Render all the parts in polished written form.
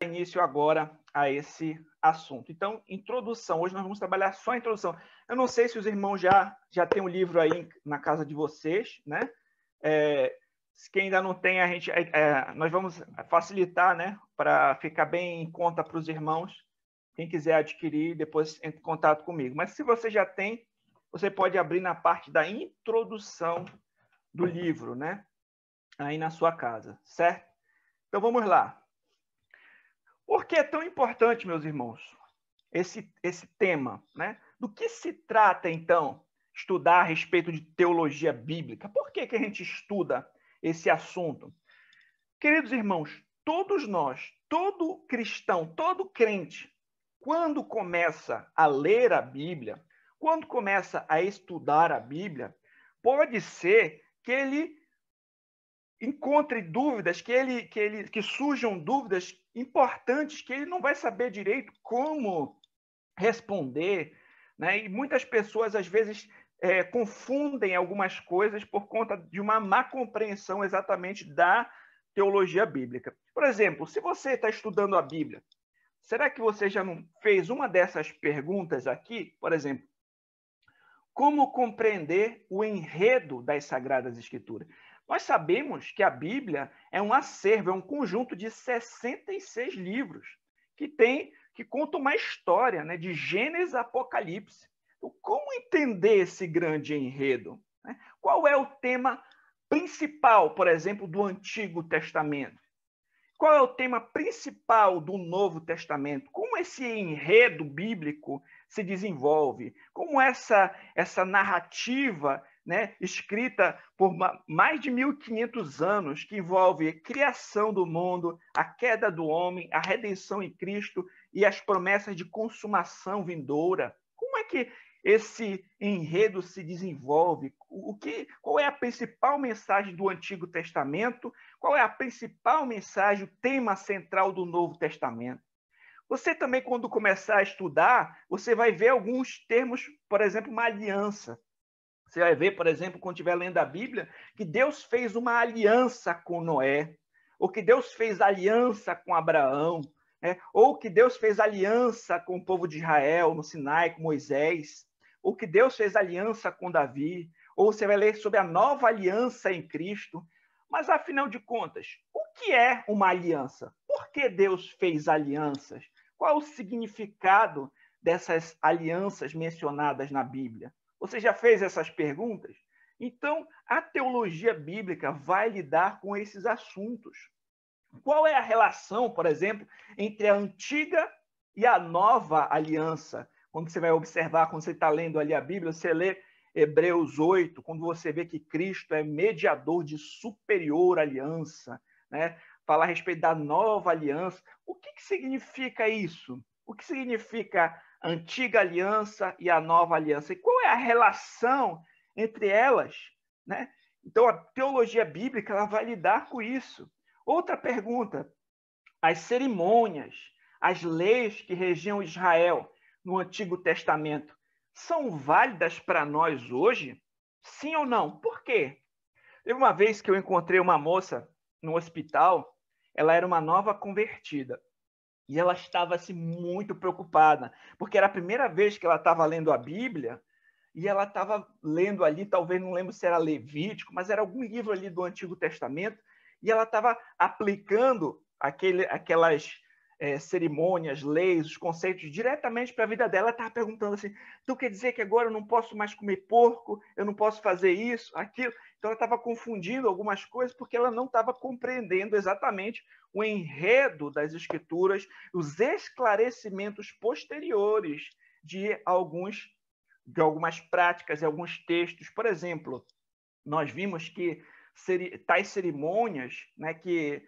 início agora a esse assunto. Então, introdução. Hoje nós vamos trabalhar só a introdução. Eu não sei se os irmãos já têm um livro aí na casa de vocês, né? Quem ainda não tem, nós vamos facilitar, né? Para ficar bem em conta para os irmãos. Quem quiser adquirir, depois entre em contato comigo. Mas se você já tem, você pode abrir na parte da introdução do livro, né? Aí na sua casa, certo? Então vamos lá. Por que é tão importante, meus irmãos, esse tema, né? Do que se trata, então, estudar a respeito de teologia bíblica? Por que a gente estuda esse assunto? Queridos irmãos, todos nós, todo cristão, todo crente, quando começa a ler a Bíblia, quando começa a estudar a Bíblia, pode ser que ele encontre dúvidas, que surjam dúvidas importantes que ele não vai saber direito como responder, né? E muitas pessoas, às vezes, confundem algumas coisas por conta de uma má compreensão exatamente da teologia bíblica. Por exemplo, se você está estudando a Bíblia, será que você já não fez uma dessas perguntas aqui? Por exemplo, como compreender o enredo das Sagradas Escrituras? Nós sabemos que a Bíblia é um acervo, é um conjunto de 66 livros que contam uma história, né, de Gênesis a Apocalipse. Então, como entender esse grande enredo? Né? Qual é o tema principal, por exemplo, do Antigo Testamento? Qual é o tema principal do Novo Testamento? Como esse enredo bíblico se desenvolve? Como essa narrativa, né, escrita por mais de 1.500 anos, que envolve a criação do mundo, a queda do homem, a redenção em Cristo e as promessas de consumação vindoura. Como é que esse enredo se desenvolve? Qual é a principal mensagem do Antigo Testamento? Qual é a principal mensagem, o tema central do Novo Testamento? Você também, quando começar a estudar, você vai ver alguns termos, por exemplo, uma aliança. Você vai ver, por exemplo, quando estiver lendo a Bíblia, que Deus fez uma aliança com Noé, ou que Deus fez aliança com Abraão, né? Ou que Deus fez aliança com o povo de Israel no Sinai, com Moisés, ou que Deus fez aliança com Davi, ou você vai ler sobre a nova aliança em Cristo. Mas, afinal de contas, o que é uma aliança? Por que Deus fez alianças? Qual é o significado dessas alianças mencionadas na Bíblia? Você já fez essas perguntas? Então, a teologia bíblica vai lidar com esses assuntos. Qual é a relação, por exemplo, entre a antiga e a nova aliança? Quando você vai observar, quando você está lendo ali a Bíblia, você lê Hebreus 8, quando você vê que Cristo é mediador de superior aliança, né? Fala a respeito da nova aliança. O que significa isso? O que significa a antiga aliança e a nova aliança? E qual é a relação entre elas, né? Então, a teologia bíblica ela vai lidar com isso. Outra pergunta: as cerimônias, as leis que regiam Israel no Antigo Testamento são válidas para nós hoje? Sim ou não? Por quê? Teve uma vez que eu encontrei uma moça no hospital, ela era uma nova convertida. E ela estava assim, muito preocupada, porque era a primeira vez que ela estava lendo a Bíblia, e ela estava lendo ali, talvez não lembro se era Levítico, mas era algum livro ali do Antigo Testamento, e ela estava aplicando aquelas cerimônias, leis, os conceitos diretamente para a vida dela. Ela estava perguntando assim: então quer dizer que agora eu não posso mais comer porco, eu não posso fazer isso, aquilo? Então ela estava confundindo algumas coisas porque ela não estava compreendendo exatamente o enredo das Escrituras, os esclarecimentos posteriores de algumas práticas e alguns textos. Por exemplo, nós vimos que tais cerimônias, né, que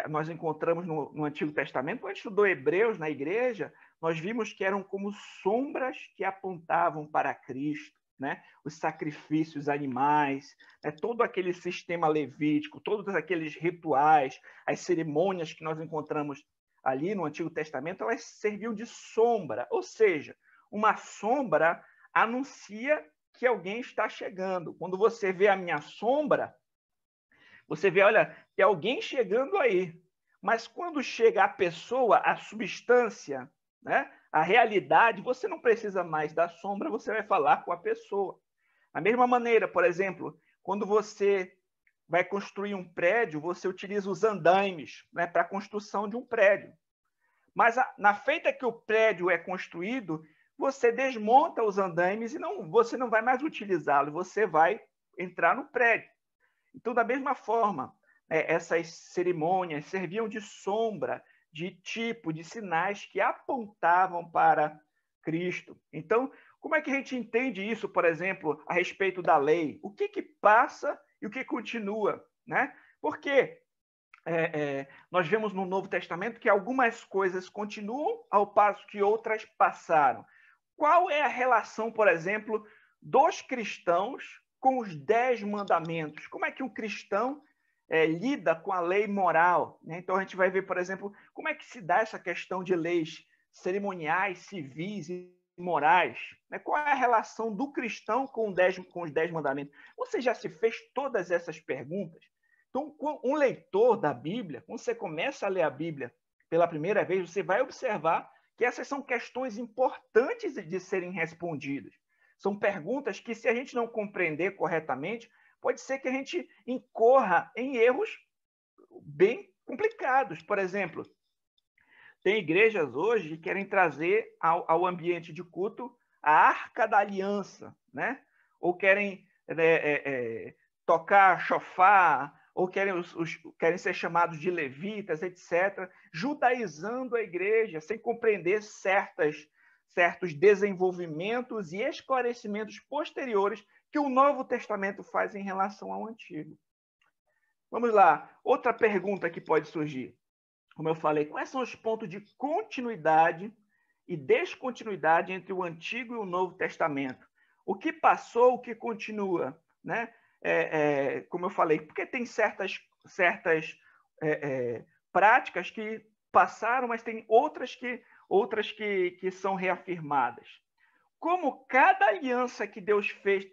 nós encontramos no Antigo Testamento, quando a gente estudou Hebreus na igreja, nós vimos que eram como sombras que apontavam para Cristo, né? Os sacrifícios animais, né? Todo aquele sistema levítico, todos aqueles rituais, as cerimônias que nós encontramos ali no Antigo Testamento, elas serviam de sombra, ou seja, uma sombra anuncia que alguém está chegando. Quando você vê a minha sombra, você vê, olha, tem alguém chegando aí. Mas quando chega a pessoa, a substância, né, a realidade, você não precisa mais da sombra, você vai falar com a pessoa. Da mesma maneira, por exemplo, quando você vai construir um prédio, você utiliza os andaimes, né, para a construção de um prédio. Mas na feita que o prédio é construído, você desmonta os andaimes e você não vai mais utilizá-los, você vai entrar no prédio. Então, da mesma forma, essas cerimônias serviam de sombra, de tipo, de sinais que apontavam para Cristo. Então, como é que a gente entende isso, por exemplo, a respeito da lei? O que passa e o que continua, né? Porque nós vemos no Novo Testamento que algumas coisas continuam ao passo que outras passaram. Qual é a relação, por exemplo, dos cristãos com os 10 mandamentos? Como é que um cristão lida com a lei moral, né? Então, a gente vai ver, por exemplo, como é que se dá essa questão de leis cerimoniais, civis e morais. Né? Qual é a relação do cristão com os 10 mandamentos? Você já se fez todas essas perguntas? Então, um leitor da Bíblia, quando você começa a ler a Bíblia pela primeira vez, você vai observar que essas são questões importantes de serem respondidas. São perguntas que, se a gente não compreender corretamente, pode ser que a gente incorra em erros bem complicados. Por exemplo, tem igrejas hoje que querem trazer ao ambiente de culto a Arca da Aliança, né? Ou querem tocar chofar, ou querem ser chamados de levitas, etc., judaizando a igreja, sem compreender certos desenvolvimentos e esclarecimentos posteriores que o Novo Testamento faz em relação ao Antigo. Vamos lá, outra pergunta que pode surgir. Como eu falei, quais são os pontos de continuidade e descontinuidade entre o Antigo e o Novo Testamento? O que passou, o que continua, né? Como eu falei, porque tem certas práticas que passaram, mas tem outras que são reafirmadas. Como cada aliança que Deus fez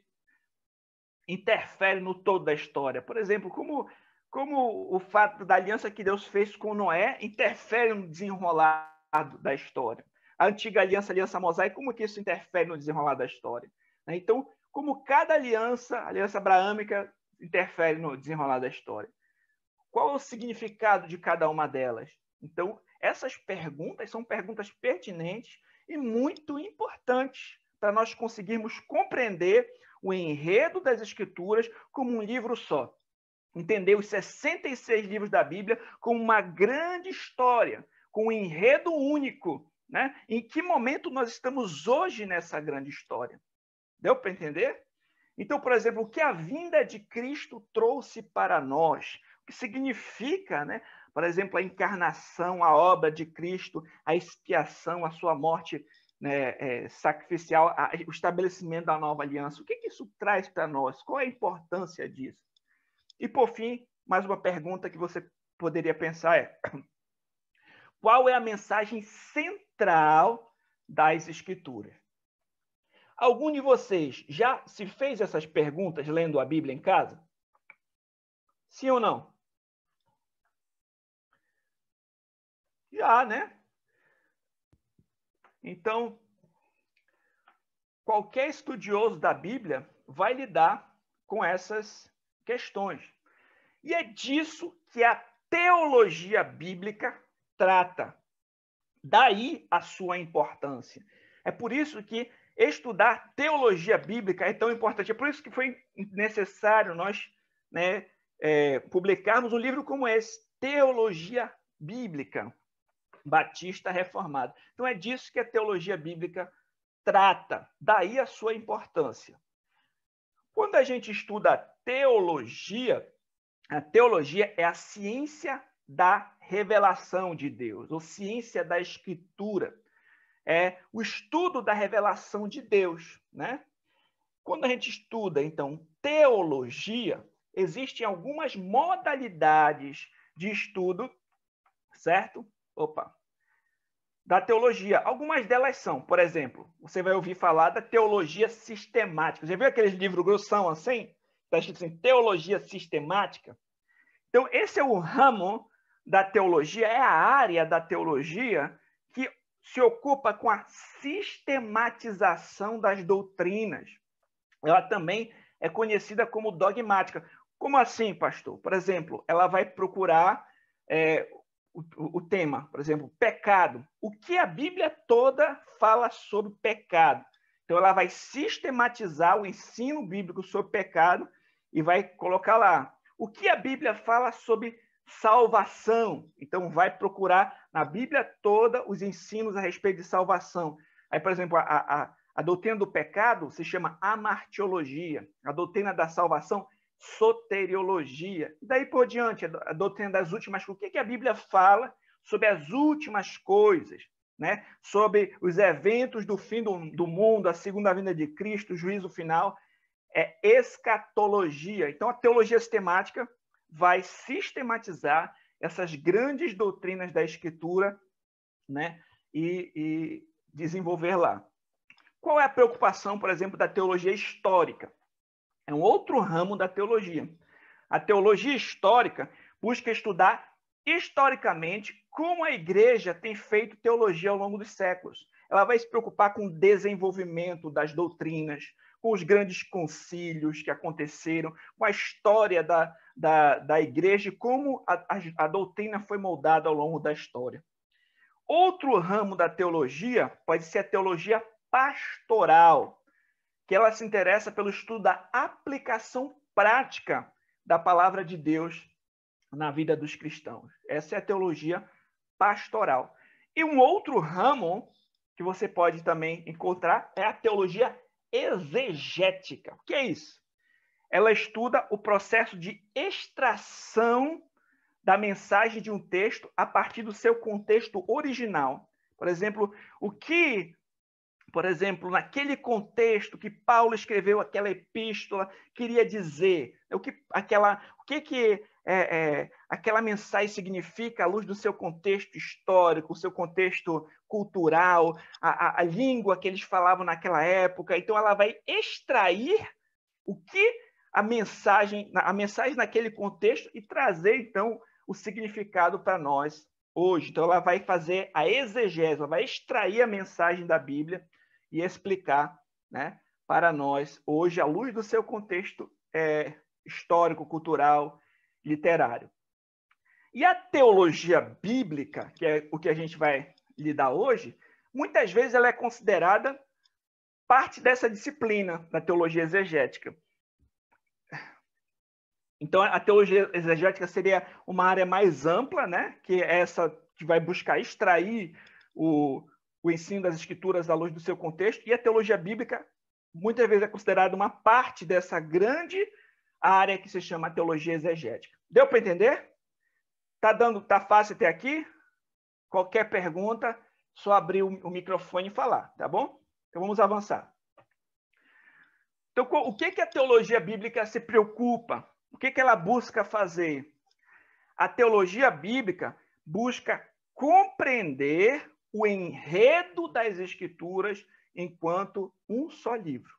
interfere no todo da história. Por exemplo, como o fato da aliança que Deus fez com Noé interfere no desenrolar da história. A antiga aliança, a aliança mosaica, como que isso interfere no desenrolar da história? Então, como cada aliança, a aliança abraâmica, interfere no desenrolar da história. Qual é o significado de cada uma delas? Então, essas perguntas são perguntas pertinentes e muito importantes para nós conseguirmos compreender o enredo das Escrituras como um livro só. Entender os 66 livros da Bíblia como uma grande história, com um enredo único. Né? Em que momento nós estamos hoje nessa grande história? Deu para entender? Então, por exemplo, o que a vinda de Cristo trouxe para nós? O que significa, né? Por exemplo, a encarnação, a obra de Cristo, a expiação, a sua morte, né, sacrificial, o estabelecimento da nova aliança. O que isso traz para nós? Qual é a importância disso? E, por fim, mais uma pergunta que você poderia pensar é: qual é a mensagem central das Escrituras? Algum de vocês já se fez essas perguntas lendo a Bíblia em casa? Sim ou não? Já, né? Então, qualquer estudioso da Bíblia vai lidar com essas questões. E é disso que a teologia bíblica trata. Daí a sua importância. É por isso que estudar teologia bíblica é tão importante. É por isso que foi necessário nós, né, publicarmos um livro como esse, Teologia Bíblica, Batista Reformado. Então é disso que a teologia bíblica trata. Daí a sua importância. Quando a gente estuda a teologia é a ciência da revelação de Deus, ou ciência da Escritura. É o estudo da revelação de Deus, né? Quando a gente estuda, então, teologia, existem algumas modalidades de estudo, certo? Da teologia. Algumas delas são, por exemplo, você vai ouvir falar da teologia sistemática. Já viu aqueles livros grossão assim? Está escrito assim, teologia sistemática. Então, esse é o ramo da teologia, é a área da teologia que se ocupa com a sistematização das doutrinas. Ela também é conhecida como dogmática. Como assim, pastor? Por exemplo, ela vai procurar o tema, por exemplo, pecado. O que a Bíblia toda fala sobre pecado? Então, ela vai sistematizar o ensino bíblico sobre pecado e vai colocar lá. O que a Bíblia fala sobre salvação? Então, vai procurar na Bíblia toda os ensinos a respeito de salvação. Aí, por exemplo, a doutrina do pecado se chama amartiologia. A doutrina da salvação, soteriologia. E daí por diante, a doutrina das últimas coisas. O que a Bíblia fala sobre as últimas coisas, né? Sobre os eventos do fim do mundo, a segunda vinda de Cristo, o juízo final, é escatologia. Então, a teologia sistemática vai sistematizar essas grandes doutrinas da Escritura, né? E desenvolver lá. Qual é a preocupação, por exemplo, da teologia histórica? É um outro ramo da teologia. A teologia histórica busca estudar historicamente como a igreja tem feito teologia ao longo dos séculos. Ela vai se preocupar com o desenvolvimento das doutrinas, com os grandes concílios que aconteceram, com a história da igreja e como a doutrina foi moldada ao longo da história. Outro ramo da teologia pode ser a teologia pastoral, que ela se interessa pelo estudo da aplicação prática da palavra de Deus na vida dos cristãos. Essa é a teologia pastoral. E um outro ramo que você pode também encontrar é a teologia exegética. O que é isso? Ela estuda o processo de extração da mensagem de um texto a partir do seu contexto original. Por exemplo, naquele contexto que Paulo escreveu aquela epístola, queria dizer, aquela mensagem significa à luz do seu contexto histórico, o seu contexto cultural, a língua que eles falavam naquela época. Então, ela vai extrair o que a mensagem naquele contexto e trazer, então, o significado para nós hoje. Então, ela vai fazer a exegese, ela vai extrair a mensagem da Bíblia e explicar, né, para nós hoje, à luz do seu contexto histórico, cultural, literário. E a teologia bíblica, que é o que a gente vai lidar hoje, muitas vezes ela é considerada parte dessa disciplina da teologia exegética. Então, a teologia exegética seria uma área mais ampla, né, que é essa que vai buscar extrair o ensino das escrituras à luz do seu contexto, e a teologia bíblica muitas vezes é considerada uma parte dessa grande área que se chama teologia exegética. Deu para entender? Tá fácil até aqui? Qualquer pergunta, só abrir o microfone e falar, tá bom? Então vamos avançar. Então, o que a teologia bíblica se preocupa? O que ela busca fazer? A teologia bíblica busca compreender o enredo das Escrituras enquanto um só livro.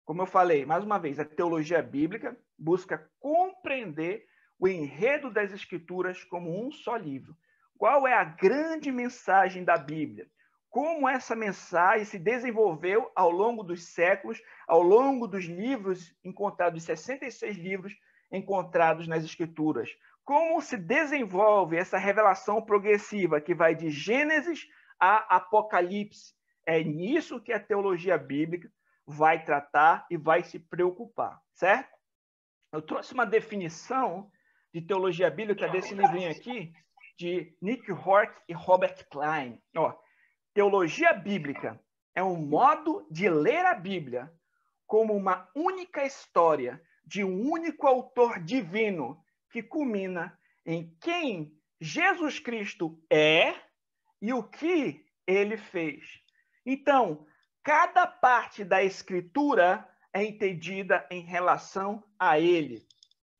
Como eu falei, mais uma vez, a teologia bíblica busca compreender o enredo das Escrituras como um só livro. Qual é a grande mensagem da Bíblia? Como essa mensagem se desenvolveu ao longo dos séculos, ao longo dos livros encontrados, 66 livros encontrados nas Escrituras. Como se desenvolve essa revelação progressiva que vai de Gênesis a Apocalipse. É nisso que a teologia bíblica vai tratar e vai se preocupar, certo? Eu trouxe uma definição de teologia bíblica desse livrinho aqui, de Nick Hork e Robert Klein. Teologia bíblica é um modo de ler a Bíblia como uma única história de um único autor divino que culmina em quem Jesus Cristo é e o que ele fez. Então, cada parte da Escritura é entendida em relação a ele.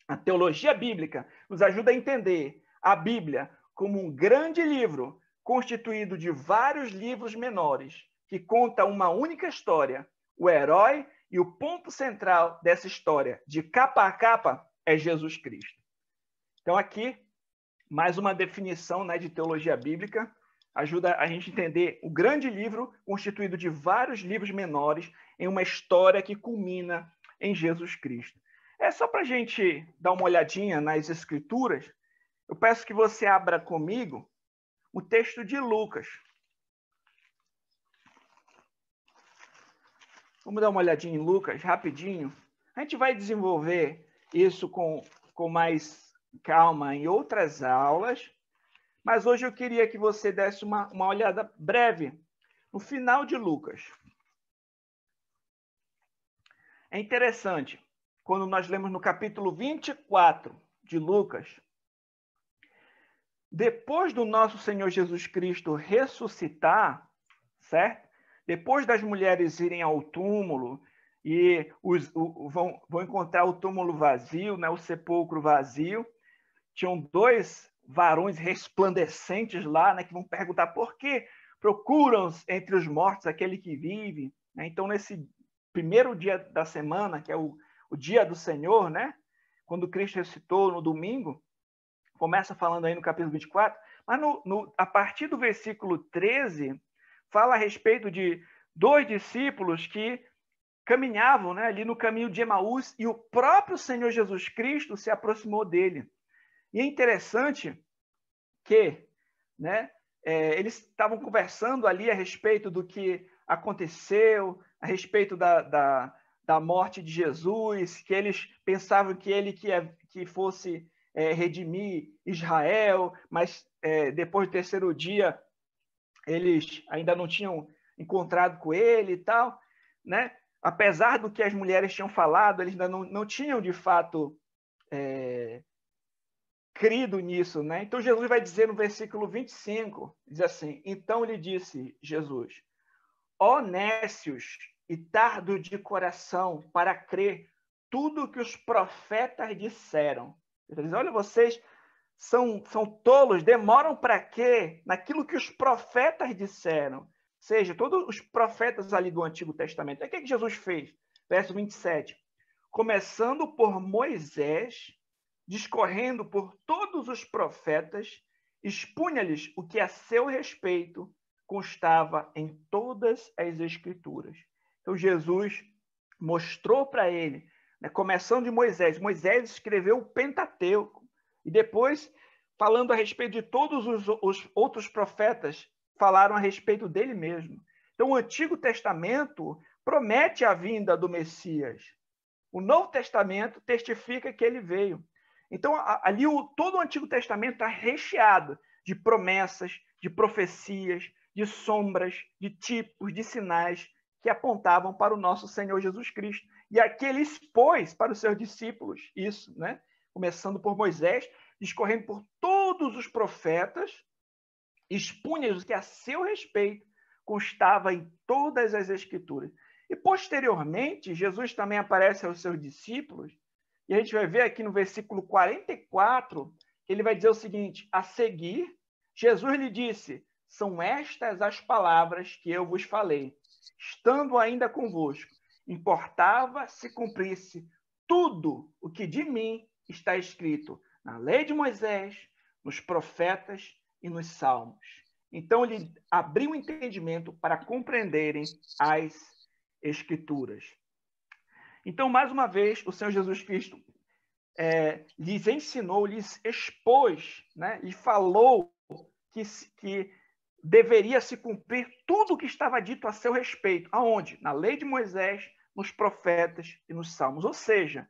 A teologia bíblica nos ajuda a entender a Bíblia como um grande livro constituído de vários livros menores que conta uma única história. O herói e o ponto central dessa história, de capa a capa, é Jesus Cristo. Então, aqui, mais uma definição, né, de teologia bíblica, ajuda a gente a entender o grande livro constituído de vários livros menores em uma história que culmina em Jesus Cristo. É só para a gente dar uma olhadinha nas Escrituras, eu peço que você abra comigo o texto de Lucas. Vamos dar uma olhadinha em Lucas, rapidinho. A gente vai desenvolver isso com mais calma em outras aulas, mas hoje eu queria que você desse uma olhada breve no final de Lucas. É interessante, quando nós lemos no capítulo 24 de Lucas, depois do nosso Senhor Jesus Cristo ressuscitar, certo? Depois das mulheres irem ao túmulo e vão encontrar o túmulo vazio, né, o sepulcro vazio, tinham dois varões resplandecentes lá, né, que vão perguntar por que procuram entre os mortos aquele que vive. Né? Então, nesse primeiro dia da semana, que é o dia do Senhor, né, quando Cristo ressuscitou no domingo, começa falando aí no capítulo 24, mas a partir do versículo 13, fala a respeito de dois discípulos que caminhavam, né, ali no caminho de Emaús e o próprio Senhor Jesus Cristo se aproximou dele. E é interessante que, né, eles estavam conversando ali a respeito do que aconteceu, a respeito da morte de Jesus, que eles pensavam que ele que fosse redimir Israel, mas depois do terceiro dia eles ainda não tinham encontrado com ele e tal, né? Apesar do que as mulheres tinham falado, eles ainda não tinham de fato crido nisso, né? Então Jesus vai dizer no versículo 25, diz assim: então lhe disse Jesus: ó nécios e tardo de coração para crer tudo que os profetas disseram. Ele diz: olha, vocês são tolos, demoram para quê? Naquilo que os profetas disseram. Ou seja, todos os profetas ali do Antigo Testamento. O que Jesus fez? Verso 27. Começando por Moisés, discorrendo por todos os profetas, expunha-lhes o que a seu respeito constava em todas as Escrituras. Então, Jesus mostrou para ele, né, começando de Moisés. Moisés escreveu o Pentateuco. E depois, falando a respeito de todos os outros profetas, falaram a respeito dele mesmo. Então, o Antigo Testamento promete a vinda do Messias. O Novo Testamento testifica que ele veio. Então, ali todo o Antigo Testamento está recheado de promessas, de profecias, de sombras, de tipos, de sinais que apontavam para o nosso Senhor Jesus Cristo. E aqui ele expôs para os seus discípulos isso, né? Começando por Moisés, discorrendo por todos os profetas, expunha-os que a seu respeito constava em todas as Escrituras. E posteriormente, Jesus também aparece aos seus discípulos, e a gente vai ver aqui no versículo 44, ele vai dizer o seguinte: a seguir, Jesus lhe disse: são estas as palavras que eu vos falei, estando ainda convosco. Importava se cumprisse tudo o que de mim está escrito na lei de Moisés, nos profetas e nos salmos. Então, ele abriu o entendimento para compreenderem as Escrituras. Então, mais uma vez, o Senhor Jesus Cristo lhes ensinou, lhes expôs, né, e falou que deveria se cumprir tudo o que estava dito a seu respeito. Aonde? Na lei de Moisés, nos profetas e nos salmos. Ou seja,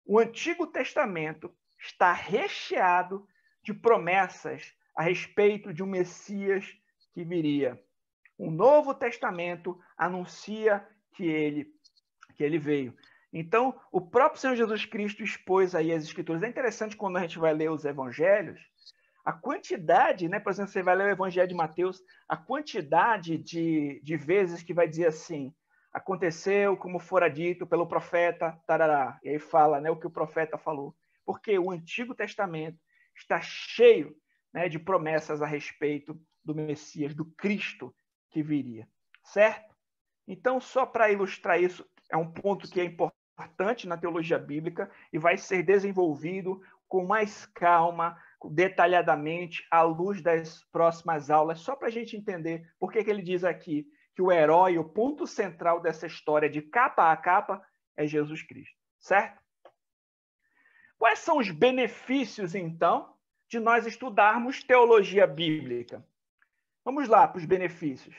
o Antigo Testamento está recheado de promessas a respeito de um Messias que viria. O Novo Testamento anuncia que ele veio. Então, o próprio Senhor Jesus Cristo expôs aí as Escrituras. É interessante quando a gente vai ler os Evangelhos, a quantidade, né? Por exemplo, você vai ler o Evangelho de Mateus, a quantidade de vezes que vai dizer assim: aconteceu como fora dito pelo profeta, tarará. E aí fala, né, o que o profeta falou. Porque o Antigo Testamento está cheio, né, de promessas a respeito do Messias, do Cristo que viria. Certo? Então, só para ilustrar isso, é um ponto que é importante na teologia bíblica e vai ser desenvolvido com mais calma, detalhadamente à luz das próximas aulas, só para a gente entender por que ele diz aqui que o herói, o ponto central dessa história de capa a capa, é Jesus Cristo, certo? Quais são os benefícios, então, de nós estudarmos teologia bíblica? Vamos lá para os benefícios.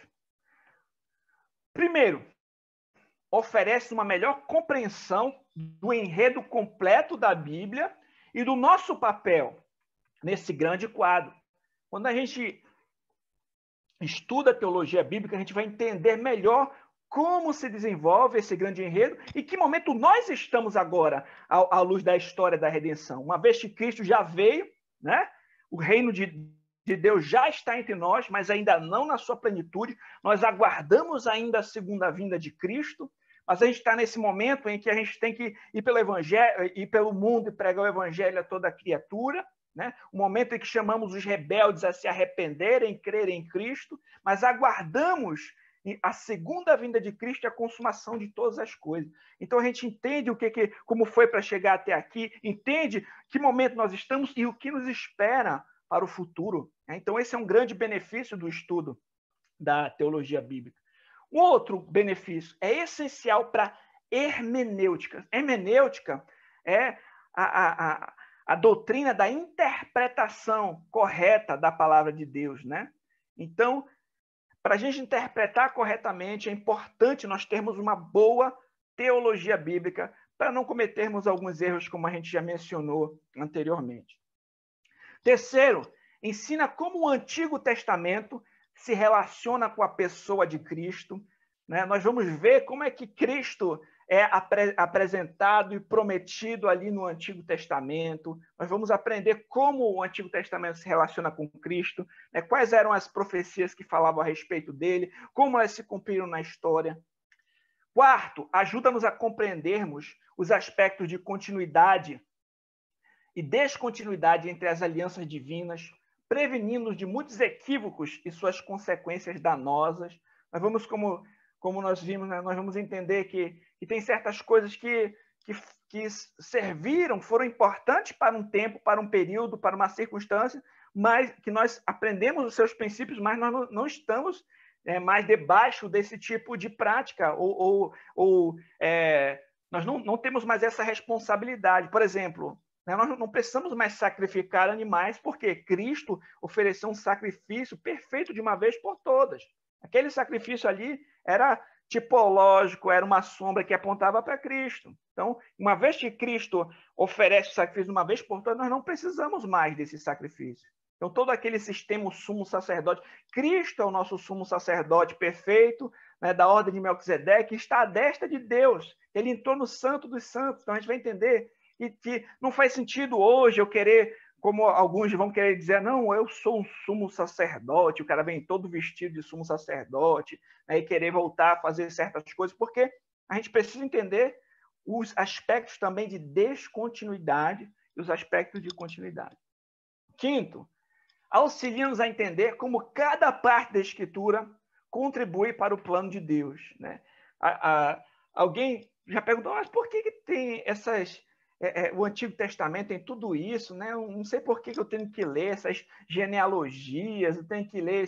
Primeiro, oferece uma melhor compreensão do enredo completo da Bíblia e do nosso papel nesse grande quadro. Quando a gente estuda a teologia bíblica, a gente vai entender melhor como se desenvolve esse grande enredo e que momento nós estamos agora à luz da história da redenção. Uma vez que Cristo já veio, né? O reino de Deus já está entre nós, mas ainda não na sua plenitude. Nós aguardamos ainda a segunda vinda de Cristo, mas a gente está nesse momento em que a gente tem que ir pelo evangelho, ir pelo mundo e pregar o evangelho a toda criatura, né? O momento em que chamamos os rebeldes a se arrependerem, crerem em Cristo, mas aguardamos a segunda vinda de Cristo e a consumação de todas as coisas. Então a gente entende como foi para chegar até aqui, entende que momento nós estamos e o que nos espera para o futuro. Então esse é um grande benefício do estudo da teologia bíblica. Um outro benefício é essencial para hermenêutica. Hermenêutica é a doutrina da interpretação correta da palavra de Deus, né? Então, para a gente interpretar corretamente, é importante nós termos uma boa teologia bíblica para não cometermos alguns erros, como a gente já mencionou anteriormente. Terceiro, ensina como o Antigo Testamento se relaciona com a pessoa de Cristo, né? Nós vamos ver como é que Cristo é apresentado e prometido ali no Antigo Testamento. Nós vamos aprender como o Antigo Testamento se relaciona com Cristo, né? Quais eram as profecias que falavam a respeito dele, como elas se cumpriram na história. Quarto, ajuda-nos a compreendermos os aspectos de continuidade e descontinuidade entre as alianças divinas, prevenindo-nos de muitos equívocos e suas consequências danosas. Nós vamos, como nós vimos, né? Nós vamos entender que tem certas coisas que serviram, foram importantes para um tempo, para um período, para uma circunstância, mas que nós aprendemos os seus princípios, mas nós não estamos mais debaixo desse tipo de prática, nós não temos mais essa responsabilidade. Por exemplo, nós não precisamos mais sacrificar animais, porque Cristo ofereceu um sacrifício perfeito de uma vez por todas. Aquele sacrifício ali era tipológico, era uma sombra que apontava para Cristo. Então, uma vez que Cristo oferece o sacrifício de uma vez por todas, nós não precisamos mais desse sacrifício. Então, todo aquele sistema, o sumo sacerdote, Cristo é o nosso sumo sacerdote perfeito, né, da ordem de Melquisedeque, que está à destra de Deus. Ele entrou no Santo dos Santos. Então, a gente vai entender que não faz sentido hoje eu querer, como alguns vão querer dizer, não, eu sou um sumo sacerdote, o cara vem todo vestido de sumo sacerdote, né, e querer voltar a fazer certas coisas, porque a gente precisa entender os aspectos também de descontinuidade e os aspectos de continuidade. Quinto, auxilia-nos a entender como cada parte da Escritura contribui para o plano de Deus, né? Alguém já perguntou, mas por que tem essas... o Antigo Testamento tem tudo isso, né? Eu não sei por que eu tenho que ler essas genealogias, eu tenho que ler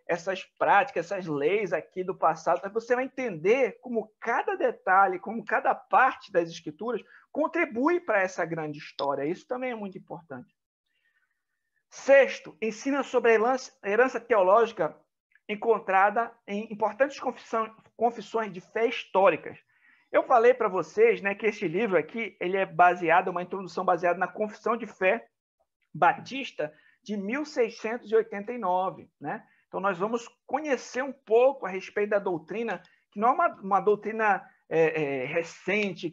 essas práticas, essas leis aqui do passado. Mas você vai entender como cada detalhe, como cada parte das Escrituras contribui para essa grande história. Isso também é muito importante. Sexto, ensina sobre a herança teológica encontrada em importantes confissões de fé históricas. Eu falei para vocês, né, que esse livro aqui ele é baseado, uma introdução baseada na Confissão de Fé Batista de 1689. Né? Então, nós vamos conhecer um pouco a respeito da doutrina, que não é uma doutrina recente,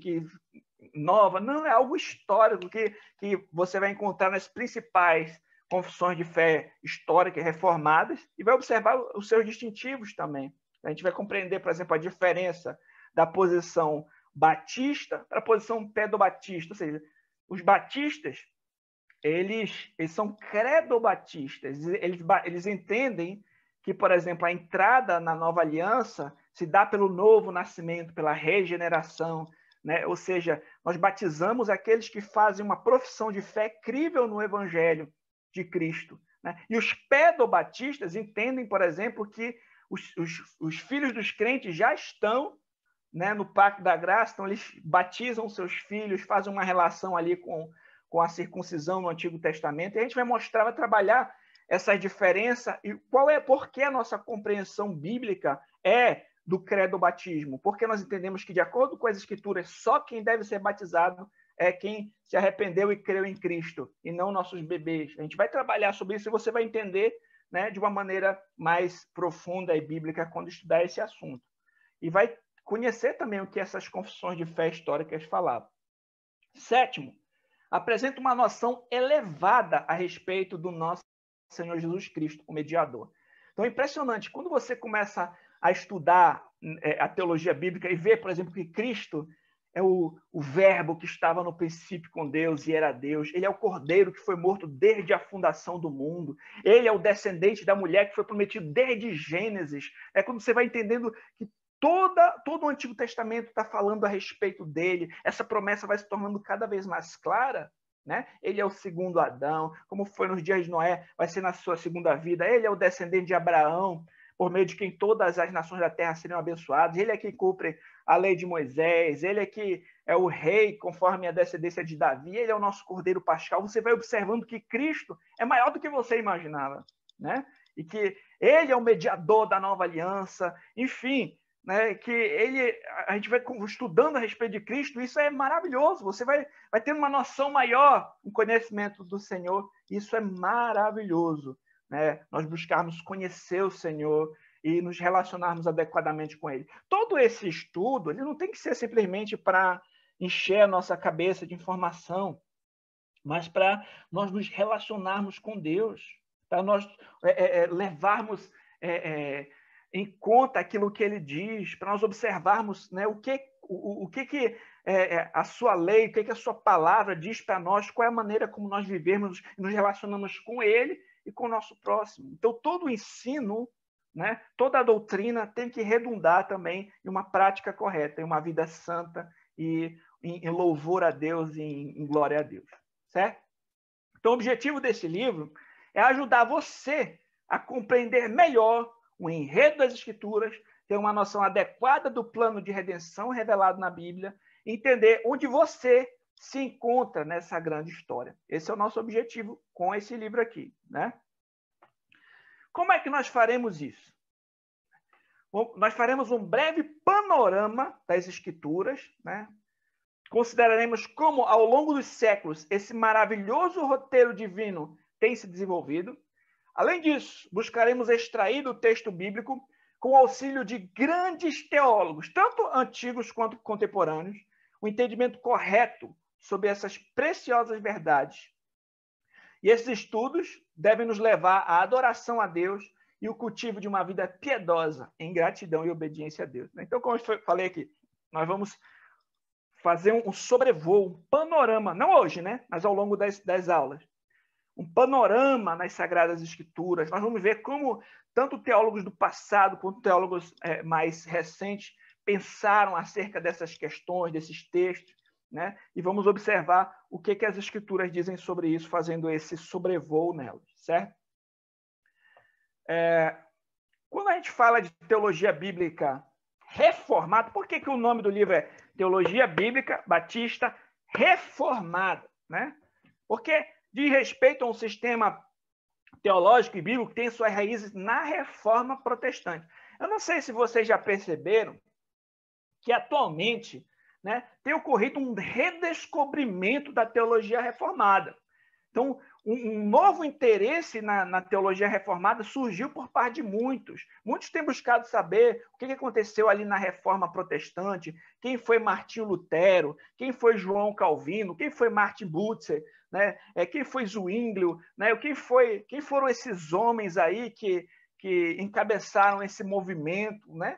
nova, não, é algo histórico que você vai encontrar nas principais confissões de fé históricas reformadas e vai observar os seus distintivos também. A gente vai compreender, por exemplo, a diferença da posição batista para a posição pedobatista, ou seja, os batistas eles são credobatistas, eles entendem que, por exemplo, a entrada na nova aliança se dá pelo novo nascimento, pela regeneração, né? Ou seja, nós batizamos aqueles que fazem uma profissão de fé crível no Evangelho de Cristo, né? E os pedobatistas entendem, por exemplo, que os filhos dos crentes já estão, né, no Pacto da Graça, então eles batizam seus filhos, fazem uma relação ali com a circuncisão no Antigo Testamento, e a gente vai mostrar, vai trabalhar essa diferença e por que a nossa compreensão bíblica é do credo-batismo, porque nós entendemos que, de acordo com as Escrituras, só quem deve ser batizado é quem se arrependeu e creu em Cristo, e não nossos bebês. A gente vai trabalhar sobre isso e você vai entender, né, de uma maneira mais profunda e bíblica quando estudar esse assunto. E vai conhecer também o que essas confissões de fé históricas falavam. Sétimo, apresenta uma noção elevada a respeito do nosso Senhor Jesus Cristo, o mediador. Então é impressionante, quando você começa a estudar a teologia bíblica e ver, por exemplo, que Cristo é o verbo que estava no princípio com Deus e era Deus. Ele é o cordeiro que foi morto desde a fundação do mundo. Ele é o descendente da mulher que foi prometido desde Gênesis. É quando você vai entendendo que todo o Antigo Testamento está falando a respeito dele. Essa promessa vai se tornando cada vez mais clara, né? Ele é o segundo Adão, como foi nos dias de Noé, vai ser na sua segunda vida. Ele é o descendente de Abraão, por meio de quem todas as nações da terra seriam abençoadas. Ele é quem cumpre a lei de Moisés. Ele é que é o rei, conforme a descendência de Davi. Ele é o nosso cordeiro pascal. Você vai observando que Cristo é maior do que você imaginava, né? E que ele é o mediador da nova aliança. Enfim, né, que a gente vai estudando a respeito de Cristo, isso é maravilhoso, você vai tendo uma noção maior, um conhecimento do Senhor, isso é maravilhoso, né? Nós buscarmos conhecer o Senhor e nos relacionarmos adequadamente com Ele. Todo esse estudo, ele não tem que ser simplesmente para encher a nossa cabeça de informação, mas para nós nos relacionarmos com Deus, para nós levarmos em conta aquilo que ele diz, para nós observarmos, né, o que a sua lei, o que a sua palavra diz para nós, qual é a maneira como nós vivemos e nos relacionamos com ele e com o nosso próximo. Então, todo o ensino, né, toda a doutrina tem que redundar também em uma prática correta, em uma vida santa e em louvor a Deus e em glória a Deus. Certo? Então, o objetivo desse livro é ajudar você a compreender melhor o enredo das Escrituras, ter uma noção adequada do plano de redenção revelado na Bíblia, entender onde você se encontra nessa grande história. Esse é o nosso objetivo com esse livro aqui, né? Como é que nós faremos isso? Bom, nós faremos um breve panorama das Escrituras, né? Consideraremos como, ao longo dos séculos, esse maravilhoso roteiro divino tem se desenvolvido. Além disso, buscaremos extrair do texto bíblico, com o auxílio de grandes teólogos, tanto antigos quanto contemporâneos, o entendimento correto sobre essas preciosas verdades. E esses estudos devem nos levar à adoração a Deus e o cultivo de uma vida piedosa, em gratidão e obediência a Deus. Então, como eu falei aqui, nós vamos fazer um sobrevoo, um panorama, não hoje, né? Mas ao longo das aulas. Um panorama nas Sagradas Escrituras. Nós vamos ver como tanto teólogos do passado quanto teólogos mais recentes pensaram acerca dessas questões, desses textos, né? E vamos observar o que as Escrituras dizem sobre isso, fazendo esse sobrevoo nelas, certo? Quando a gente fala de teologia bíblica reformada, por que o nome do livro é Teologia Bíblica Batista Reformada, né? Porque diz respeito a um sistema teológico e bíblico que tem suas raízes na reforma protestante. Eu não sei se vocês já perceberam que atualmente, né, tem ocorrido um redescobrimento da teologia reformada. Então, um novo interesse na teologia reformada surgiu por parte de muitos. Muitos têm buscado saber o que aconteceu ali na reforma protestante, quem foi Martinho Lutero, quem foi João Calvino, quem foi Martin Butzer, né? Quem foi Zwinglio, né? Quem foram esses homens aí que encabeçaram esse movimento, né?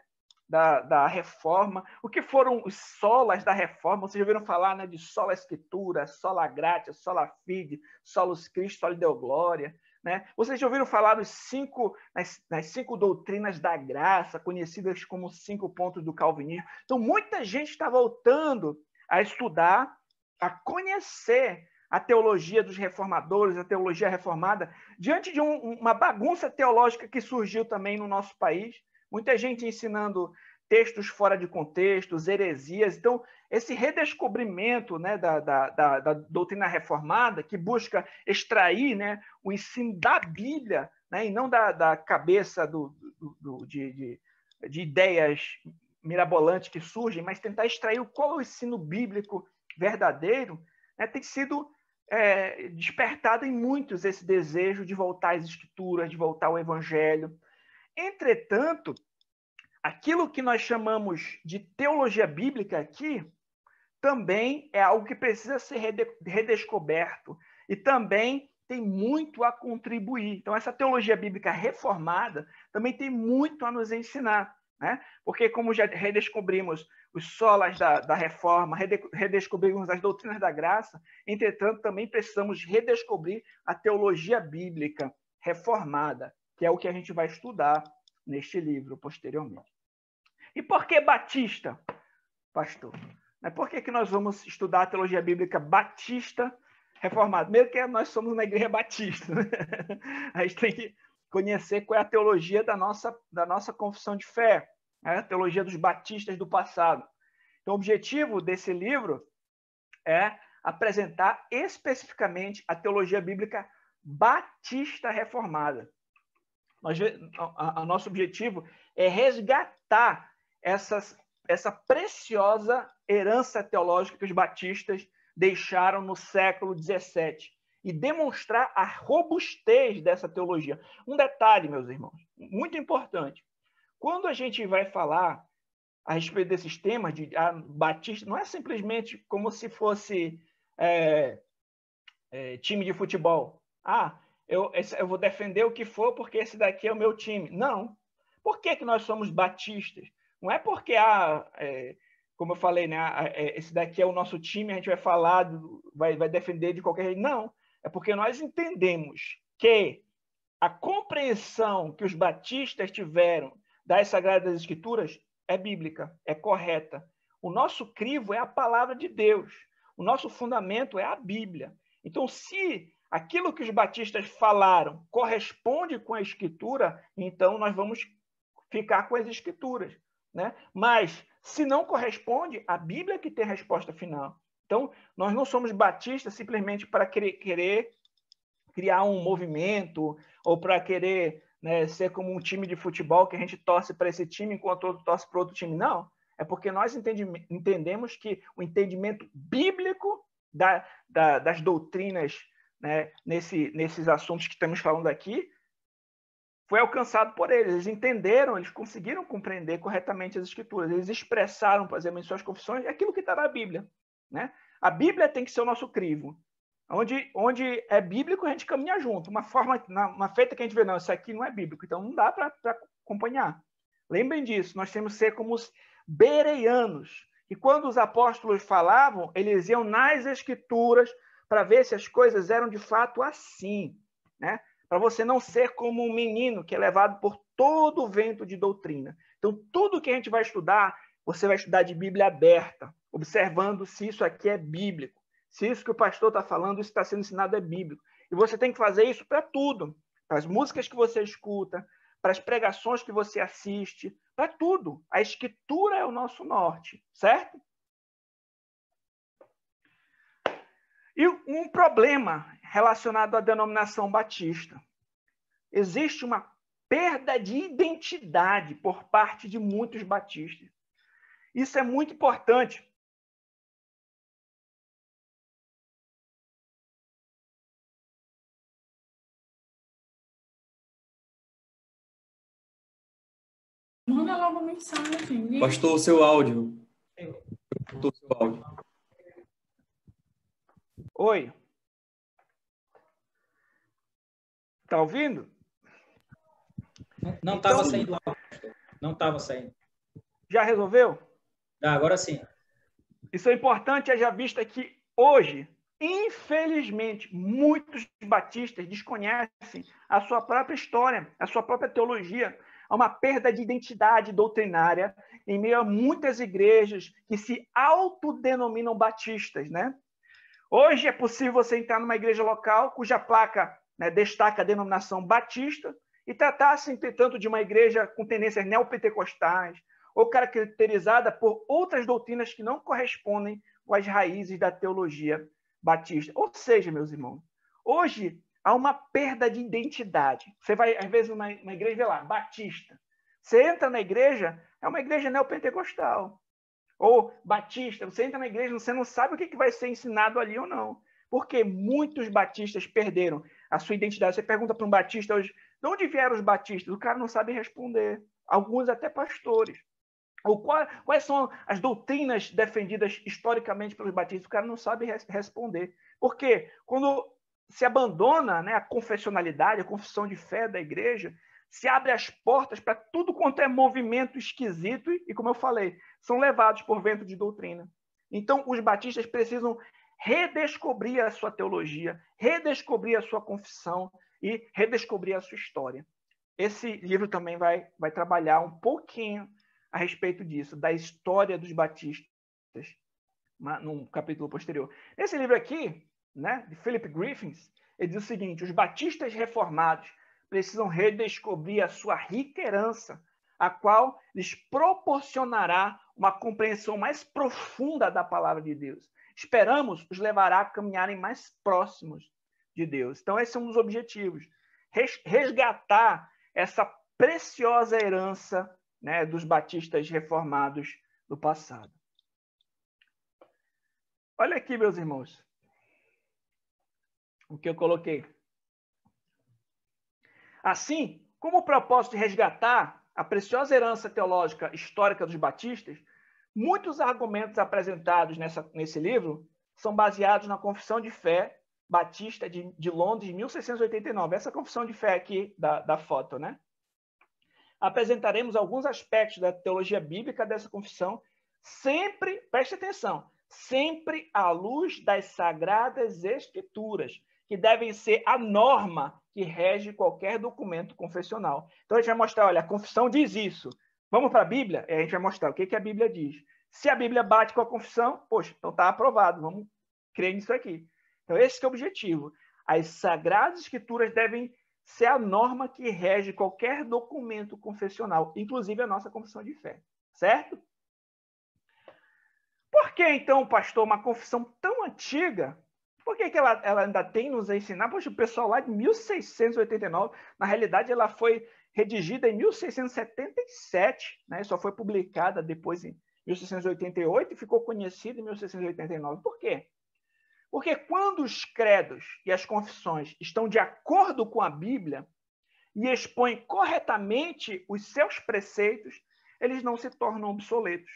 Da reforma, o que foram os solas da reforma. Vocês já ouviram falar, né, de sola escritura, sola gratia, sola fide, solus Christi, soli Deo gloria, né? Vocês já ouviram falar nas 5 doutrinas da graça, conhecidas como 5 pontos do calvinismo. Então, muita gente está voltando a estudar, a conhecer a teologia dos reformadores, a teologia reformada, diante de uma bagunça teológica que surgiu também no nosso país. Muita gente ensinando textos fora de contexto, heresias. Então, esse redescobrimento, né, da doutrina reformada, que busca extrair, né, o ensino da Bíblia, né, e não da cabeça de ideias mirabolantes que surgem, mas tentar extrair qual é o ensino bíblico verdadeiro, né, tem sido despertado em muitos esse desejo de voltar às Escrituras, de voltar ao Evangelho. Entretanto, aquilo que nós chamamos de teologia bíblica aqui também é algo que precisa ser redescoberto e também tem muito a contribuir. Então, essa teologia bíblica reformada também tem muito a nos ensinar, né? Porque, como já redescobrimos os solas da reforma, redescobrimos as doutrinas da graça, entretanto, também precisamos redescobrir a teologia bíblica reformada, que é o que a gente vai estudar neste livro posteriormente. E por que batista, pastor? Por que nós vamos estudar a teologia bíblica batista reformada? Primeiro que nós somos uma igreja batista, né? A gente tem que conhecer qual é a teologia da nossa confissão de fé, né? A teologia dos batistas do passado. Então, o objetivo desse livro é apresentar especificamente a teologia bíblica batista reformada. Nosso objetivo é resgatar essa preciosa herança teológica que os batistas deixaram no século XVII e demonstrar a robustez dessa teologia. Um detalhe, meus irmãos, muito importante. Quando a gente vai falar a respeito desses temas de batista, não é simplesmente como se fosse time de futebol. Eu vou defender o que for porque esse daqui é o meu time. Não. Por que nós somos batistas? Não é porque, como eu falei, né, esse daqui é o nosso time, a gente vai falar, vai defender de qualquer jeito. Não. É porque nós entendemos que a compreensão que os batistas tiveram das Sagradas Escrituras é bíblica, é correta. O nosso crivo é a palavra de Deus. O nosso fundamento é a Bíblia. Então, se aquilo que os batistas falaram corresponde com a Escritura, então nós vamos ficar com as Escrituras, né? Mas, se não corresponde, a Bíblia é que tem a resposta final. Então, nós não somos batistas simplesmente para querer criar um movimento ou para querer, né, ser como um time de futebol que a gente torce para esse time enquanto o outro torce para outro time. Não. É porque nós entendemos que o entendimento bíblico das doutrinas, né, nesses assuntos que estamos falando aqui foi alcançado por eles. Eles entenderam, eles conseguiram compreender corretamente as Escrituras. Eles expressaram, por exemplo, em suas confissões, aquilo que está na Bíblia, né? A Bíblia tem que ser o nosso crivo. Onde é bíblico, a gente caminha junto. Uma feita que a gente vê, não, isso aqui não é bíblico, então não dá para acompanhar. Lembrem disso, nós temos que ser como os bereanos. E quando os apóstolos falavam, eles iam nas Escrituras para ver se as coisas eram de fato assim, né? Para você não ser como um menino que é levado por todo o vento de doutrina. Então, tudo que a gente vai estudar, você vai estudar de Bíblia aberta, observando se isso aqui é bíblico. Se isso que o pastor está falando, isso está sendo ensinado é bíblico. E você tem que fazer isso para tudo. Para as músicas que você escuta, para as pregações que você assiste, para tudo. A Escritura é o nosso norte, certo? E um problema relacionado à denominação batista. Existe uma perda de identidade por parte de muitos batistas. Isso é muito importante. Manda logo mensagem. Pastor, o seu áudio. Pastor, o seu áudio. Oi. Tá ouvindo? Não estava saindo áudio. Não estava saindo. Já resolveu? Agora sim. Isso é importante, haja vista que hoje, infelizmente, muitos batistas desconhecem a sua própria história, a sua própria teologia. há uma perda de identidade doutrinária em meio a muitas igrejas que se autodenominam batistas, né? Hoje é possível você entrar numa igreja local cuja placa, né, destaca a denominação batista e tratar-se, entretanto, de uma igreja com tendências neopentecostais ou caracterizada por outras doutrinas que não correspondem com as raízes da teologia batista. Ou seja, meus irmãos, hoje há uma perda de identidade. Você vai, às vezes, numa igreja e vê lá, batista. Você entra na igreja, é uma igreja neopentecostal. Ou batista, você entra na igreja, você não sabe o que vai ser ensinado ali ou não. Porque muitos batistas perderam a sua identidade. Você pergunta para um batista hoje, de onde vieram os batistas? O cara não sabe responder. Alguns até pastores. Ou quais são as doutrinas defendidas historicamente pelos batistas? O cara não sabe responder. Por quê? Quando se abandona, né, a confessionalidade, a confissão de fé da igreja, se abre as portas para tudo quanto é movimento esquisito e, como eu falei, são levados por vento de doutrina. Então, os batistas precisam redescobrir a sua teologia, redescobrir a sua confissão e redescobrir a sua história. Esse livro também vai trabalhar um pouquinho a respeito disso, da história dos batistas, num capítulo posterior. Nesse livro aqui, né, de Philip Griffiths, ele diz o seguinte: os batistas reformados precisam redescobrir a sua rica herança, a qual lhes proporcionará uma compreensão mais profunda da palavra de Deus. Esperamos os levará a caminharem mais próximos de Deus. Então, esse é um dos objetivos. Resgatar essa preciosa herança, né, dos batistas reformados do passado. Olha aqui, meus irmãos, o que eu coloquei. Assim, como o propósito de resgatar a preciosa herança teológica histórica dos batistas, muitos argumentos apresentados nesse livro são baseados na Confissão de Fé Batista de Londres, de 1689. Essa confissão de fé aqui da foto, né? Apresentaremos alguns aspectos da teologia bíblica dessa confissão, sempre, preste atenção, sempre à luz das Sagradas Escrituras, que devem ser a norma que rege qualquer documento confessional. Então, a gente vai mostrar, olha, a confissão diz isso. Vamos para a Bíblia? E a gente vai mostrar o que a Bíblia diz. Se a Bíblia bate com a confissão, poxa, então está aprovado, vamos crer nisso aqui. Então, esse que é o objetivo. As Sagradas Escrituras devem ser a norma que rege qualquer documento confessional, inclusive a nossa confissão de fé. Certo? Por que, então, pastor, uma confissão tão antiga? Por que ela ainda tem nos a ensinar? Poxa, o pessoal lá de 1689, na realidade, ela foi redigida em 1677, né? Só foi publicada depois em 1688 e ficou conhecida em 1689. Por quê? Porque quando os credos e as confissões estão de acordo com a Bíblia e expõem corretamente os seus preceitos, eles não se tornam obsoletos,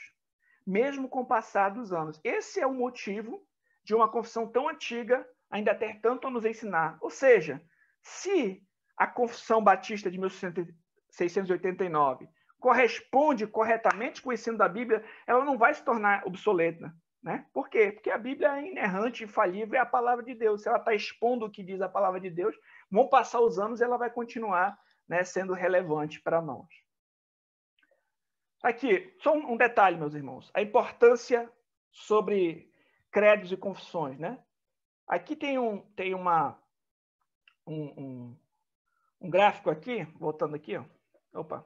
mesmo com o passar dos anos. Esse é o motivo de uma confissão tão antiga ainda ter tanto a nos ensinar. Ou seja, se a Confissão Batista de 1689 corresponde corretamente com o ensino da Bíblia, ela não vai se tornar obsoleta. Né? Por quê? Porque a Bíblia é inerrante, infalível, é a palavra de Deus. Se ela está expondo o que diz a palavra de Deus, vão passar os anos e ela vai continuar, né, sendo relevante para nós. Aqui, só um detalhe, meus irmãos. A importância sobre credos e confissões. Né? Aqui tem um gráfico aqui, voltando aqui, ó. Opa,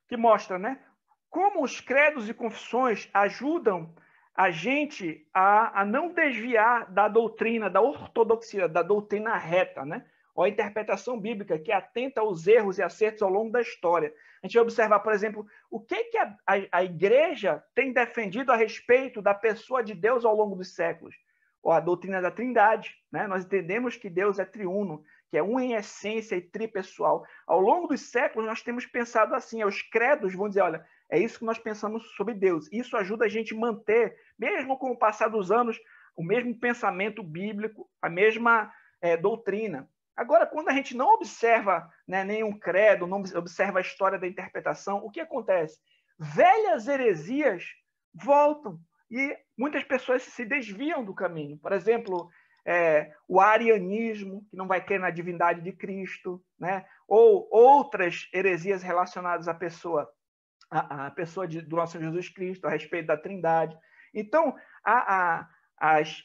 que mostra, né, como os credos e confissões ajudam a gente a não desviar da doutrina, da ortodoxia, da doutrina reta, né? Ou a interpretação bíblica que atenta aos erros e acertos ao longo da história. A gente vai observar, por exemplo, o que a igreja tem defendido a respeito da pessoa de Deus ao longo dos séculos. Ou a doutrina da Trindade, né? Nós entendemos que Deus é triuno, que é um em essência e tripessoal. Ao longo dos séculos, nós temos pensado assim, os credos vão dizer, olha, é isso que nós pensamos sobre Deus. Isso ajuda a gente a manter, mesmo com o passar dos anos, o mesmo pensamento bíblico, a mesma doutrina. Agora, quando a gente não observa, né, nenhum credo, não observa a história da interpretação, o que acontece? Velhas heresias voltam e muitas pessoas se desviam do caminho. Por exemplo, o arianismo, que não vai crer na divindade de Cristo, né? Ou outras heresias relacionadas à pessoa do nosso Jesus Cristo, a respeito da Trindade. Então,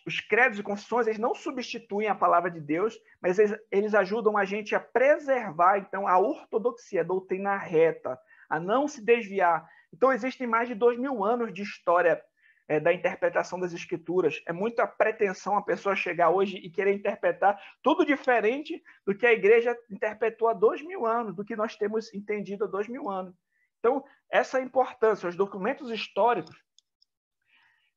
os credos e confissões, eles não substituem a palavra de Deus, mas eles ajudam a gente a preservar, então, a ortodoxia, a doutrina reta, a não se desviar. Então, existem mais de 2000 anos de história da interpretação das Escrituras. É muita pretensão a pessoa chegar hoje e querer interpretar tudo diferente do que a igreja interpretou há 2000 anos, do que nós temos entendido há 2000 anos. Então, essa é a importância. Os documentos históricos,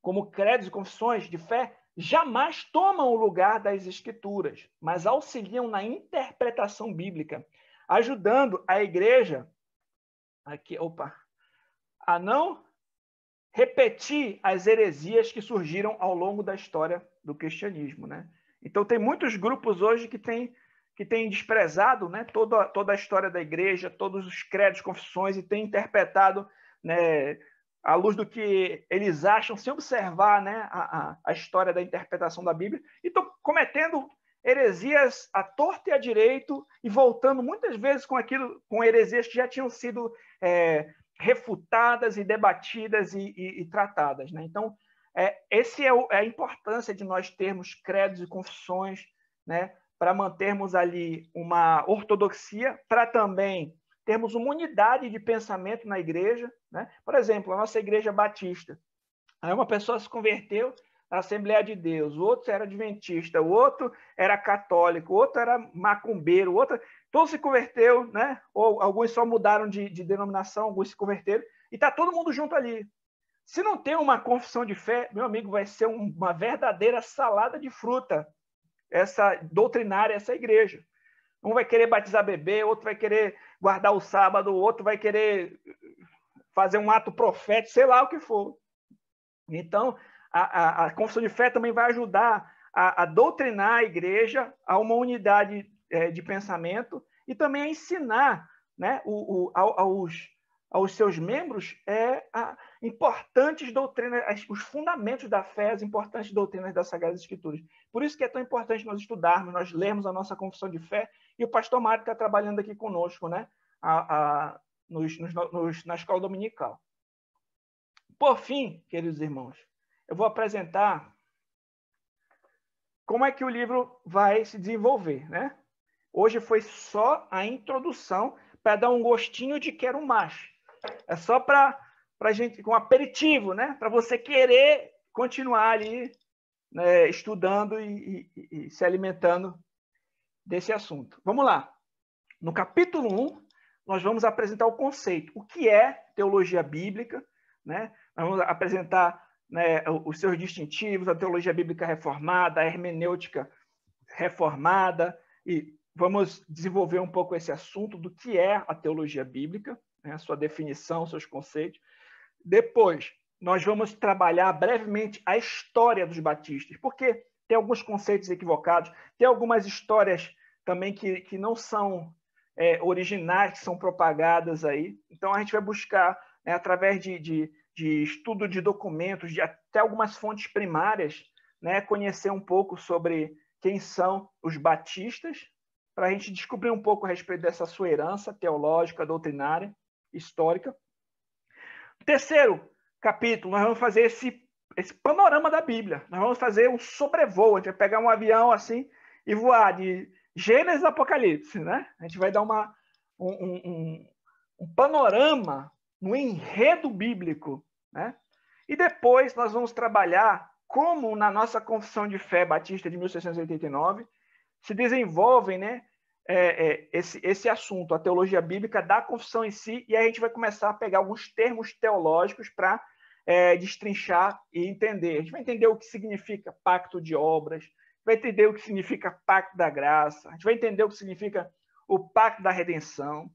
como credos e confissões de fé, jamais tomam o lugar das Escrituras, mas auxiliam na interpretação bíblica, ajudando a igreja a não repetir as heresias que surgiram ao longo da história do cristianismo, né? Então, tem muitos grupos hoje que têm desprezado, né, toda a história da igreja, todos os credos, confissões, e têm interpretado, né, à luz do que eles acham, sem observar, né, a história da interpretação da Bíblia, e estão cometendo heresias à torta e à direito, e voltando muitas vezes com heresias que já tinham sido refutadas e debatidas e tratadas, né? Então, essa é a importância de nós termos credos e confissões, né, para mantermos ali uma ortodoxia, para também termos uma unidade de pensamento na igreja, né? Por exemplo, a nossa igreja batista. Aí uma pessoa se converteu na Assembleia de Deus, o outro era adventista, o outro era católico, o outro era macumbeiro, o outro... Todos se converteu, né? Ou alguns só mudaram de denominação, alguns se converteram, e está todo mundo junto ali. Se não tem uma confissão de fé, meu amigo, vai ser uma verdadeira salada de fruta, essa doutrinária, essa igreja. Um vai querer batizar bebê, outro vai querer guardar o sábado, outro vai querer fazer um ato profético, sei lá o que for. Então, a confissão de fé também vai ajudar a doutrinar a igreja a uma unidade de pensamento e também a ensinar, né, aos seus membros importantes doutrinas, os fundamentos da fé, as importantes doutrinas das Sagradas Escrituras. Por isso que é tão importante nós estudarmos, nós lermos a nossa confissão de fé, e o pastor Mário está trabalhando aqui conosco, né, na escola dominical. Por fim, queridos irmãos, eu vou apresentar como é que o livro vai se desenvolver, né? Hoje foi só a introdução para dar um gostinho de quero mais. É só para a gente, com um aperitivo, né? Para você querer continuar ali, né, estudando e se alimentando desse assunto. Vamos lá. No capítulo 1, nós vamos apresentar o conceito. O que é teologia bíblica, né? Nós vamos apresentar, né, os seus distintivos, a teologia bíblica reformada, a hermenêutica reformada, e vamos desenvolver um pouco esse assunto do que é a teologia bíblica, né, a sua definição, seus conceitos. Depois, nós vamos trabalhar brevemente a história dos batistas, porque tem alguns conceitos equivocados, tem algumas histórias também que não são originais, que são propagadas aí. Então, a gente vai buscar, né, através de estudo de documentos, de até algumas fontes primárias, né, conhecer um pouco sobre quem são os batistas, para a gente descobrir um pouco a respeito dessa sua herança teológica, doutrinária, histórica. Terceiro capítulo, nós vamos fazer esse panorama da Bíblia. Nós vamos fazer um sobrevoo, a gente vai pegar um avião assim e voar de Gênesis a Apocalipse, né? A gente vai dar um panorama no enredo bíblico, né? E depois nós vamos trabalhar como na nossa Confissão de Fé Batista de 1689 se desenvolvem, né, esse assunto, a teologia bíblica da confissão em si, e aí a gente vai começar a pegar alguns termos teológicos para destrinchar e entender. A gente vai entender o que significa pacto de obras, vai entender o que significa pacto da graça, a gente vai entender o que significa o pacto da redenção.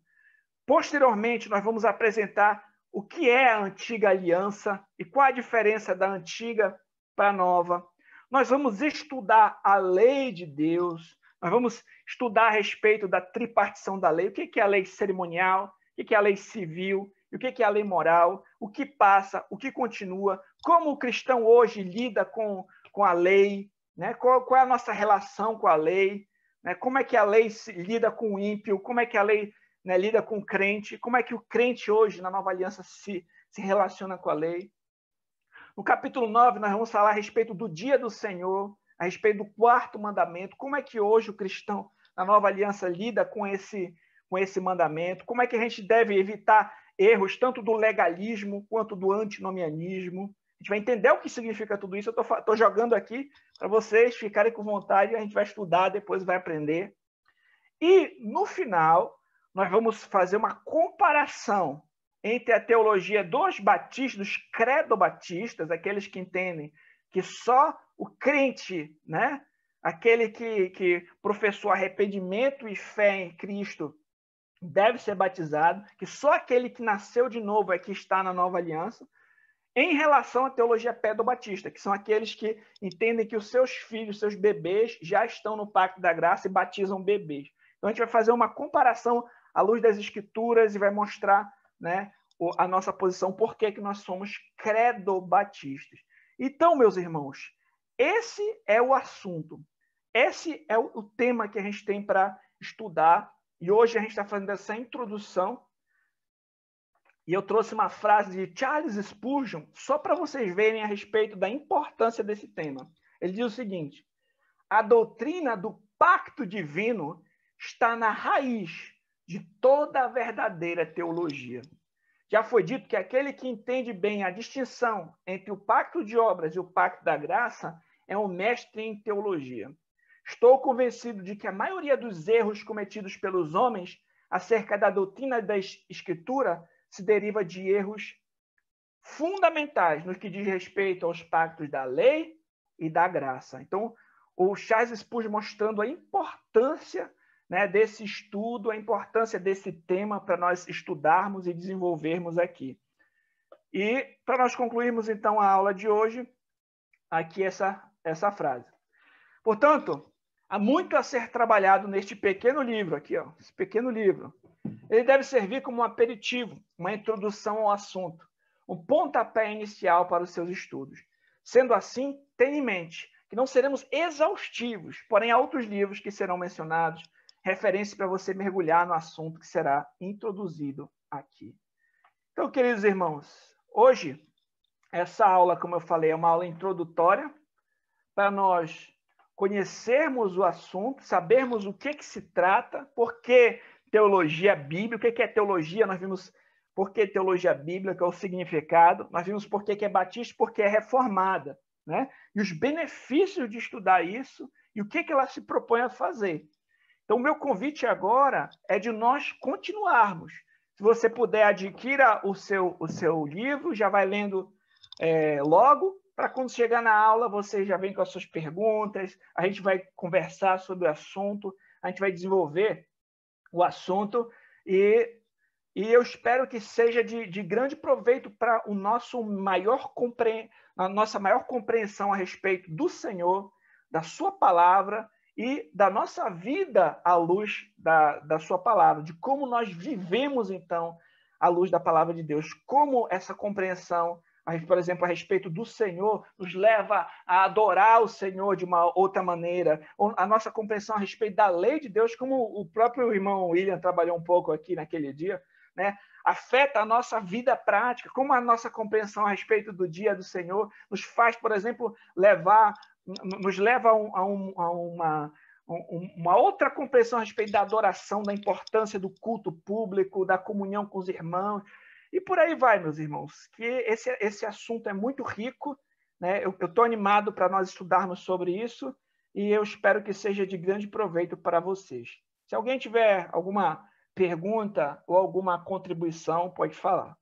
Posteriormente, nós vamos apresentar o que é a antiga aliança e qual a diferença da antiga para a nova. Nós vamos estudar a lei de Deus, nós vamos estudar a respeito da tripartição da lei, o que é a lei cerimonial, o que é a lei civil, o que é a lei moral, o que passa, o que continua, como o cristão hoje lida com a lei, né? Qual é a nossa relação com a lei, né? Como é que a lei lida com o ímpio, como é que a lei, né, lida com o crente, como é que o crente hoje, na nova aliança, se relaciona com a lei. No capítulo 9, nós vamos falar a respeito do dia do Senhor, a respeito do quarto mandamento, como é que hoje o cristão, na nova aliança, lida com esse mandamento, como é que a gente deve evitar erros tanto do legalismo quanto do antinomianismo. A gente vai entender o que significa tudo isso. Eu estou jogando aqui para vocês ficarem com vontade, a gente vai estudar, depois vai aprender. E, no final, nós vamos fazer uma comparação entre a teologia dos batistas, dos credobatistas, aqueles que entendem que só o crente, né, aquele que professou arrependimento e fé em Cristo, deve ser batizado, que só aquele que nasceu de novo é que está na nova aliança, em relação à teologia pedobatista, que são aqueles que entendem que os seus filhos, seus bebês, já estão no pacto da graça e batizam bebês. Então, a gente vai fazer uma comparação à luz das Escrituras e vai mostrar, né, a nossa posição, por que nós somos credobatistas. Então, meus irmãos, esse é o assunto. Esse é o tema que a gente tem para estudar. E hoje a gente está fazendo essa introdução. E eu trouxe uma frase de Charles Spurgeon, só para vocês verem a respeito da importância desse tema. Ele diz o seguinte: a doutrina do pacto divino está na raiz de toda a verdadeira teologia. Já foi dito que aquele que entende bem a distinção entre o pacto de obras e o pacto da graça é um mestre em teologia. Estou convencido de que a maioria dos erros cometidos pelos homens acerca da doutrina da Escritura se deriva de erros fundamentais no que diz respeito aos pactos da lei e da graça. Então, o Charles Spurgeon mostrando a importância, né, desse estudo, a importância desse tema para nós estudarmos e desenvolvermos aqui. E para nós concluirmos, então, a aula de hoje, aqui essa frase. Portanto, há muito a ser trabalhado neste pequeno livro aqui, ó, esse pequeno livro. Ele deve servir como um aperitivo, uma introdução ao assunto, um pontapé inicial para os seus estudos. Sendo assim, tenha em mente que não seremos exaustivos, porém há outros livros que serão mencionados, referência para você mergulhar no assunto que será introduzido aqui. Então, queridos irmãos, hoje, essa aula, como eu falei, é uma aula introdutória para nós conhecermos o assunto, sabermos o que se trata, por que teologia bíblica, o que é teologia, nós vimos por que teologia bíblica, é o significado, nós vimos por que é batista, porque é reformada, né? E os benefícios de estudar isso e o que ela se propõe a fazer. Então, o meu convite agora é de nós continuarmos. Se você puder, adquira o seu livro, já vai lendo logo, para quando chegar na aula, você já vem com as suas perguntas, a gente vai conversar sobre o assunto, a gente vai desenvolver o assunto e eu espero que seja de grande proveito para a nossa maior compreensão a respeito do Senhor, da sua palavra e da nossa vida à luz da sua palavra, de como nós vivemos, então, à luz da palavra de Deus, como essa compreensão, por exemplo, a respeito do Senhor, nos leva a adorar o Senhor de uma outra maneira, a nossa compreensão a respeito da lei de Deus, como o próprio irmão William trabalhou um pouco aqui naquele dia, né? Afeta a nossa vida prática, como a nossa compreensão a respeito do dia do Senhor nos faz, por exemplo, nos leva a uma outra compreensão a respeito da adoração, da importância do culto público, da comunhão com os irmãos, e por aí vai, meus irmãos, que esse assunto é muito rico, né? Eu estou animado para nós estudarmos sobre isso, e eu espero que seja de grande proveito para vocês. Se alguém tiver alguma pergunta ou alguma contribuição, pode falar.